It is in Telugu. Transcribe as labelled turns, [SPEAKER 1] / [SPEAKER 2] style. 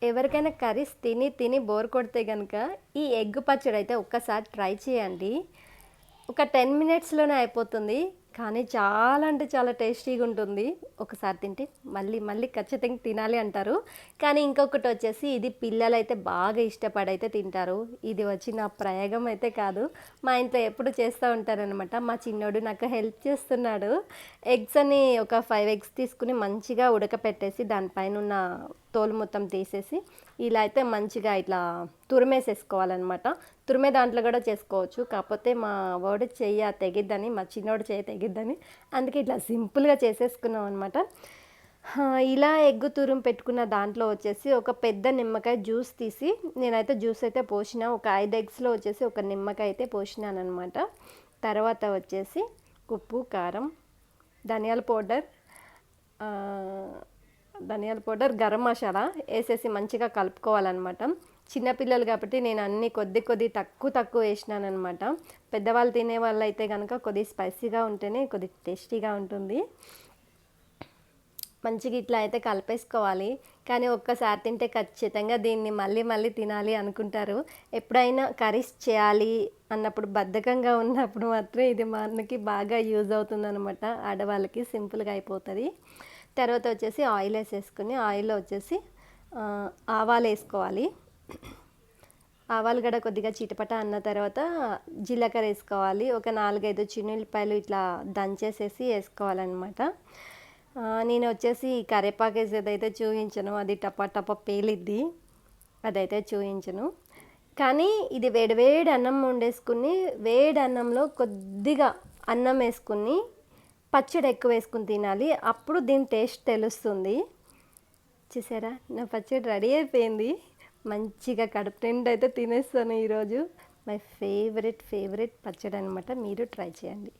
[SPEAKER 1] ఎవరికైనా కర్రీస్ తిని తిని బోర్ కొడితే గనుక ఈ ఎగ్ పచ్చడి అయితే ఒక్కసారి ట్రై చేయండి. ఒక 10 మినిట్స్‌లోనే అయిపోతుంది. కానీ చాలా అంటే చాలా టేస్టీగా ఉంటుంది. ఒకసారి తింటే మళ్ళీ మళ్ళీ ఖచ్చితంగా తినాలి అంటారు. కానీ ఇంకొకటొచ్చేసి ఇది పిల్లలైతే బాగా ఇష్టపడైతే తింటారు. ఇది వచ్చి నా ప్రయోగం అయితే కాదు. మా ఇంట్లో ఎప్పుడు చేస్తూ ఉంటారనమాట. మా చిన్నోడు నాకు హెల్ప్ చేస్తున్నాడు. ఎగ్స్ అని ఒక 5 ఎగ్స్ తీసుకొని మంచిగా ఉడకపెట్టేసి దానిపైనున్న తోలు మొత్తం తీసేసి ఇలా అయితే మంచిగా ఇట్లా తురిమేసేసుకోవాలన్నమాట. తురిమే దాంట్లో కూడా చేసుకోవచ్చు. కాకపోతే మా వాడు చెయ్యి తెగిద్దని, మా చిన్నోడు చెయ్యి తెగిద్దని అందుకే ఇట్లా సింపుల్గా చేసేసుకున్నాం అనమాట. ఇలా ఎగ్గు తురుము పెట్టుకున్న దాంట్లో వచ్చేసి ఒక పెద్ద నిమ్మకాయ జ్యూస్ తీసి నేనైతే జ్యూస్ అయితే పోసిన. ఒక 5 ఎగ్స్లో వచ్చేసి ఒక నిమ్మకాయ అయితే పోసినానమాట. తర్వాత వచ్చేసి ఉప్పు, కారం, ధనియాల పౌడర్, గరం మసాలా వేసేసి మంచిగా కలుపుకోవాలన్నమాట. చిన్నపిల్లలు కాబట్టి నేను అన్నీ కొద్ది తక్కువ వేసినానమాట. పెద్దవాళ్ళు తినే వాళ్ళు అయితే కనుక కొద్ది స్పైసీగా ఉంటేనే కొద్ది టేస్టీగా ఉంటుంది. మంచిగా ఇట్లా అయితే కలిపేసుకోవాలి. కానీ ఒక్కసారి తింటే ఖచ్చితంగా దీన్ని మళ్ళీ మళ్ళీ తినాలి అనుకుంటారు. ఎప్పుడైనా కర్రీస్ చేయాలి అన్నప్పుడు బద్ధకంగా ఉన్నప్పుడు మాత్రం ఇది మనకి బాగా యూజ్ అవుతుందన్నమాట. ఆడవాళ్ళకి సింపుల్గా అయిపోతుంది. తర్వాత వచ్చేసి ఆయిల్ వేసేసుకుని ఆయిల్లో వచ్చేసి ఆవాలు వేసుకోవాలి. ఆవాలు కూడా కొద్దిగా చిటపట అన్న తర్వాత జీలకర్ర వేసుకోవాలి. ఒక 4-5 చిన్నుల్లిపాయలు ఇట్లా దంచేసేసి వేసుకోవాలన్నమాట. నేను వచ్చేసి కరివేపాకు వేసేదైతే చూపించను, అది టప పేలిద్ది, అదైతే చూపించను. కానీ ఇది వేడి అన్నం వండేసుకుని వేడి అన్నంలో కొద్దిగా అన్నం వేసుకుని పచ్చడి ఎక్కువ వేసుకుని తినాలి. అప్పుడు దీని టేస్ట్ తెలుస్తుంది. చూసారా, నా పచ్చడి రెడీ అయిపోయింది. మంచిగా కడుపు నిండా అయితే తినేస్తాను ఈరోజు. మై ఫేవరెట్ పచ్చడి అనమాట. మీరు ట్రై చేయండి.